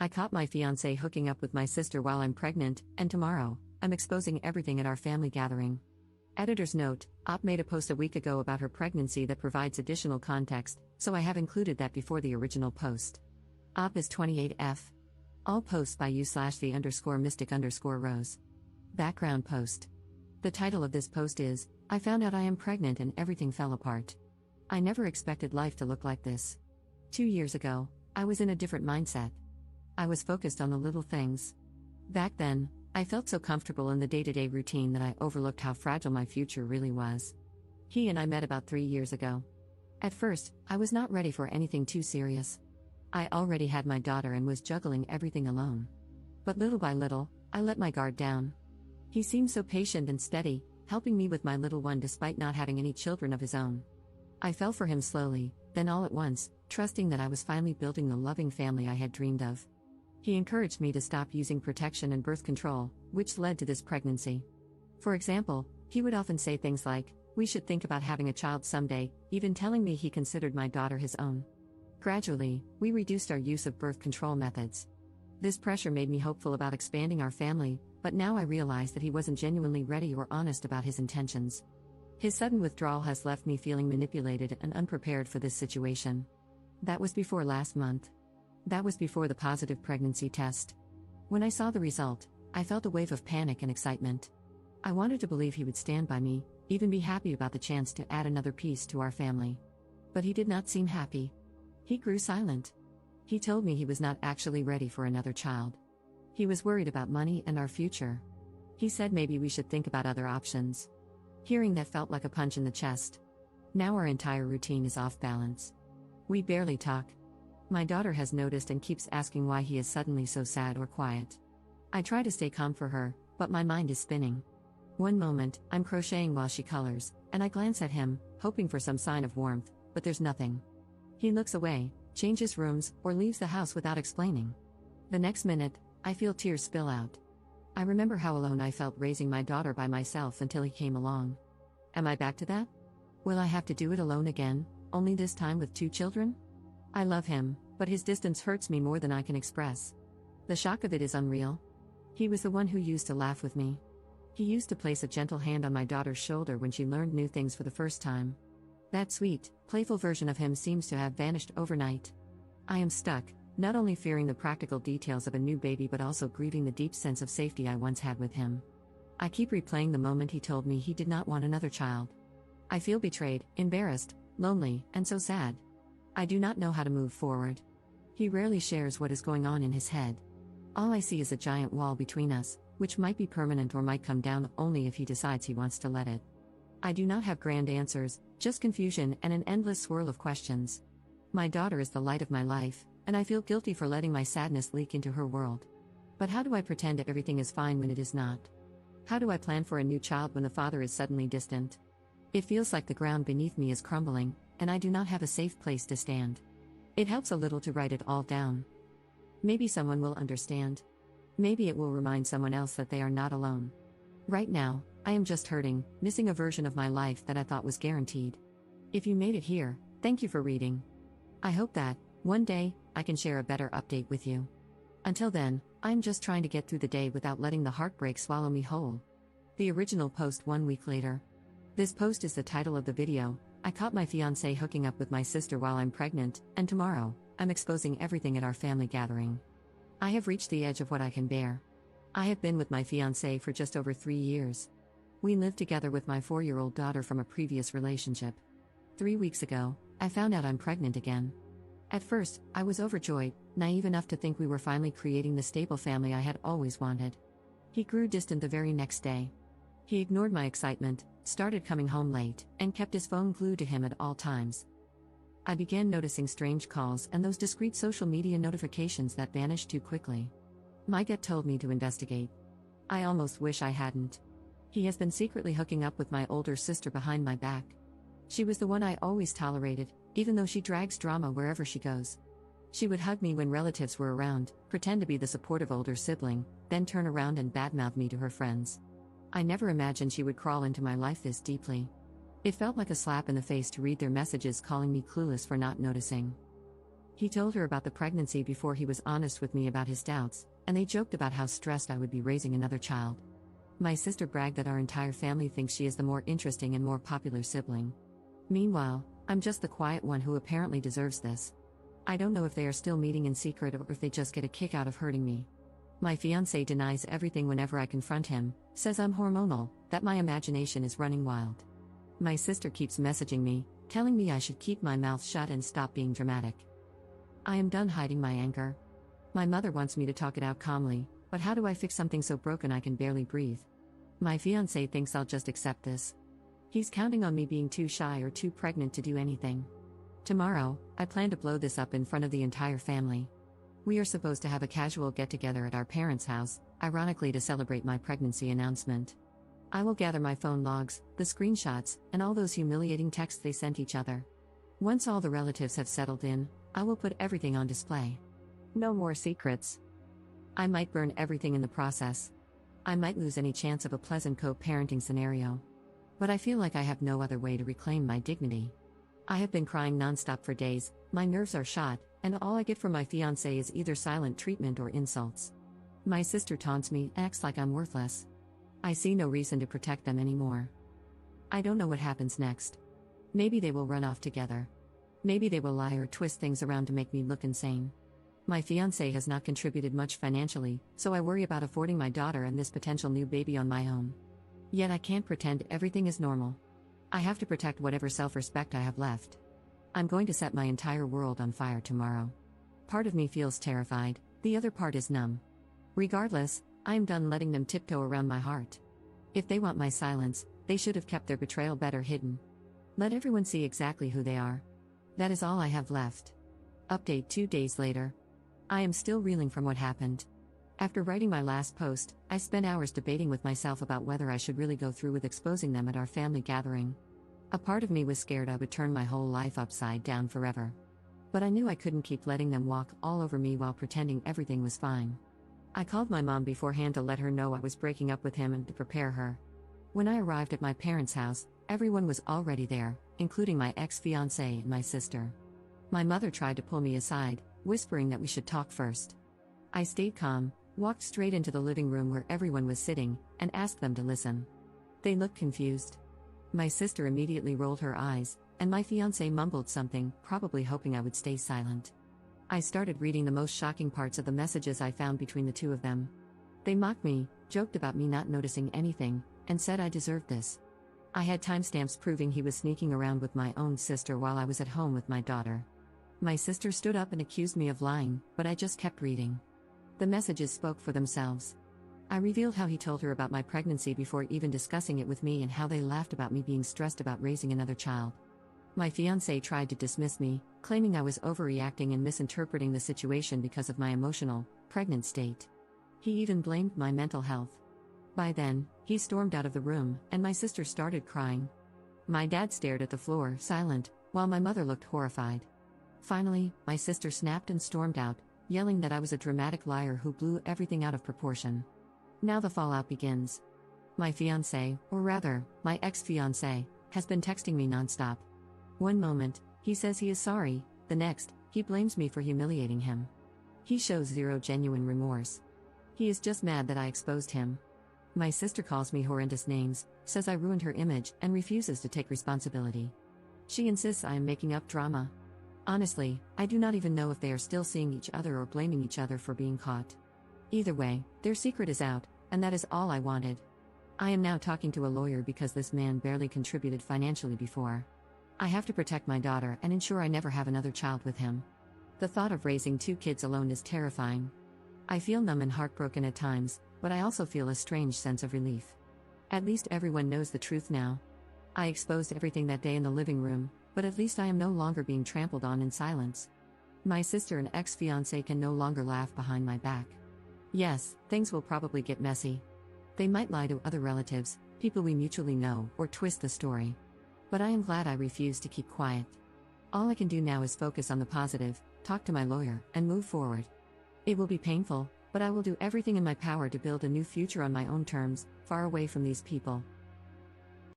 I caught my fiancé hooking up with my sister while I'm pregnant, and tomorrow, I'm exposing everything at our family gathering. Editor's note: Op made a post a week ago about her pregnancy that provides additional context, so I have included that before the original post. Op is 28F. All posts by you/the_mystic_rose. Background post. The title of this post is, I found out I am pregnant and everything fell apart. I never expected life to look like this. 2 years ago, I was in a different mindset. I was focused on the little things. Back then, I felt so comfortable in the day-to-day routine that I overlooked how fragile my future really was. He and I met about 3 years ago. At first, I was not ready for anything too serious. I already had my daughter and was juggling everything alone. But little by little, I let my guard down. He seemed so patient and steady, helping me with my little one despite not having any children of his own. I fell for him slowly, then all at once, trusting that I was finally building the loving family I had dreamed of. He encouraged me to stop using protection and birth control, which led to this pregnancy. For example, he would often say things like, "We should think about having a child someday," even telling me he considered my daughter his own. Gradually, we reduced our use of birth control methods. This pressure made me hopeful about expanding our family, but now I realize that he wasn't genuinely ready or honest about his intentions. His sudden withdrawal has left me feeling manipulated and unprepared for this situation. That was before last month. That was before the positive pregnancy test. When I saw the result, I felt a wave of panic and excitement. I wanted to believe he would stand by me, even be happy about the chance to add another piece to our family. But he did not seem happy. He grew silent. He told me he was not actually ready for another child. He was worried about money and our future. He said maybe we should think about other options. Hearing that felt like a punch in the chest. Now our entire routine is off balance. We barely talk. My daughter has noticed and keeps asking why he is suddenly so sad or quiet. I try to stay calm for her, but my mind is spinning. One moment, I'm crocheting while she colors, and I glance at him, hoping for some sign of warmth, but there's nothing. He looks away, changes rooms, or leaves the house without explaining. The next minute, I feel tears spill out. I remember how alone I felt raising my daughter by myself until he came along. Am I back to that? Will I have to do it alone again, only this time with 2 children? I love him, but his distance hurts me more than I can express. The shock of it is unreal. He was the one who used to laugh with me. He used to place a gentle hand on my daughter's shoulder when she learned new things for the first time. That sweet, playful version of him seems to have vanished overnight. I am stuck, not only fearing the practical details of a new baby but also grieving the deep sense of safety I once had with him. I keep replaying the moment he told me he did not want another child. I feel betrayed, embarrassed, lonely, and so sad. I do not know how to move forward. He rarely shares what is going on in his head. All I see is a giant wall between us, which might be permanent or might come down only if he decides he wants to let it. I do not have grand answers, just confusion and an endless swirl of questions. My daughter is the light of my life, and I feel guilty for letting my sadness leak into her world. But how do I pretend everything is fine when it is not? How do I plan for a new child when the father is suddenly distant? It feels like the ground beneath me is crumbling, and I do not have a safe place to stand. It helps a little to write it all down. Maybe someone will understand. Maybe it will remind someone else that they are not alone. Right now, I am just hurting, missing a version of my life that I thought was guaranteed. If you made it here, thank you for reading. I hope that, one day, I can share a better update with you. Until then, I'm just trying to get through the day without letting the heartbreak swallow me whole. The original post 1 week later. This post is the title of the video. I caught my fiancé hooking up with my sister while I'm pregnant, and tomorrow, I'm exposing everything at our family gathering. I have reached the edge of what I can bear. I have been with my fiancé for just over 3 years. We lived together with my 4-year-old daughter from a previous relationship. 3 weeks ago, I found out I'm pregnant again. At first, I was overjoyed, naive enough to think we were finally creating the stable family I had always wanted. He grew distant the very next day. He ignored my excitement, started coming home late, and kept his phone glued to him at all times. I began noticing strange calls and those discreet social media notifications that vanished too quickly. My gut told me to investigate. I almost wish I hadn't. He has been secretly hooking up with my older sister behind my back. She was the one I always tolerated, even though she drags drama wherever she goes. She would hug me when relatives were around, pretend to be the supportive older sibling, then turn around and badmouth me to her friends. I never imagined she would crawl into my life this deeply. It felt like a slap in the face to read their messages calling me clueless for not noticing. He told her about the pregnancy before he was honest with me about his doubts, and they joked about how stressed I would be raising another child. My sister bragged that our entire family thinks she is the more interesting and more popular sibling. Meanwhile, I'm just the quiet one who apparently deserves this. I don't know if they are still meeting in secret or if they just get a kick out of hurting me. My fiancé denies everything whenever I confront him, says I'm hormonal, that my imagination is running wild. My sister keeps messaging me, telling me I should keep my mouth shut and stop being dramatic. I am done hiding my anger. My mother wants me to talk it out calmly, but how do I fix something so broken I can barely breathe? My fiancé thinks I'll just accept this. He's counting on me being too shy or too pregnant to do anything. Tomorrow, I plan to blow this up in front of the entire family. We are supposed to have a casual get-together at our parents' house, ironically to celebrate my pregnancy announcement. I will gather my phone logs, the screenshots, and all those humiliating texts they sent each other. Once all the relatives have settled in, I will put everything on display. No more secrets. I might burn everything in the process. I might lose any chance of a pleasant co-parenting scenario. But I feel like I have no other way to reclaim my dignity. I have been crying nonstop for days, my nerves are shot, and all I get from my fiancé is either silent treatment or insults. My sister taunts me, acts like I'm worthless. I see no reason to protect them anymore. I don't know what happens next. Maybe they will run off together. Maybe they will lie or twist things around to make me look insane. My fiancé has not contributed much financially, so I worry about affording my daughter and this potential new baby on my own. Yet I can't pretend everything is normal. I have to protect whatever self-respect I have left. I'm going to set my entire world on fire tomorrow. Part of me feels terrified, the other part is numb. Regardless, I am done letting them tiptoe around my heart. If they want my silence, they should have kept their betrayal better hidden. Let everyone see exactly who they are. That is all I have left. Update 2 days later. I am still reeling from what happened. After writing my last post, I spent hours debating with myself about whether I should really go through with exposing them at our family gathering. A part of me was scared I would turn my whole life upside down forever. But I knew I couldn't keep letting them walk all over me while pretending everything was fine. I called my mom beforehand to let her know I was breaking up with him and to prepare her. When I arrived at my parents' house, everyone was already there, including my ex-fiancé and my sister. My mother tried to pull me aside, whispering that we should talk first. I stayed calm, walked straight into the living room where everyone was sitting, and asked them to listen. They looked confused. My sister immediately rolled her eyes, and my fiancé mumbled something, probably hoping I would stay silent. I started reading the most shocking parts of the messages I found between the two of them. They mocked me, joked about me not noticing anything, and said I deserved this. I had timestamps proving he was sneaking around with my own sister while I was at home with my daughter. My sister stood up and accused me of lying, but I just kept reading. The messages spoke for themselves. I revealed how he told her about my pregnancy before even discussing it with me and how they laughed about me being stressed about raising another child. My fiancé tried to dismiss me, claiming I was overreacting and misinterpreting the situation because of my emotional, pregnant state. He even blamed my mental health. By then, he stormed out of the room, and my sister started crying. My dad stared at the floor, silent, while my mother looked horrified. Finally, my sister snapped and stormed out, yelling that I was a dramatic liar who blew everything out of proportion. Now the fallout begins. My fiancé, or rather, my ex-fiancé, has been texting me nonstop. One moment, he says he is sorry, the next, he blames me for humiliating him. He shows zero genuine remorse. He is just mad that I exposed him. My sister calls me horrendous names, says I ruined her image, and refuses to take responsibility. She insists I am making up drama. Honestly, I do not even know if they are still seeing each other or blaming each other for being caught. Either way, their secret is out, and that is all I wanted. I am now talking to a lawyer because this man barely contributed financially before. I have to protect my daughter and ensure I never have another child with him. The thought of raising 2 kids alone is terrifying. I feel numb and heartbroken at times, but I also feel a strange sense of relief. At least everyone knows the truth now. I exposed everything that day in the living room, but at least I am no longer being trampled on in silence. My sister and ex-fiancé can no longer laugh behind my back. Yes, things will probably get messy. They might lie to other relatives, people we mutually know, or twist the story. But I am glad I refused to keep quiet. All I can do now is focus on the positive, talk to my lawyer, and move forward. It will be painful, but I will do everything in my power to build a new future on my own terms, far away from these people.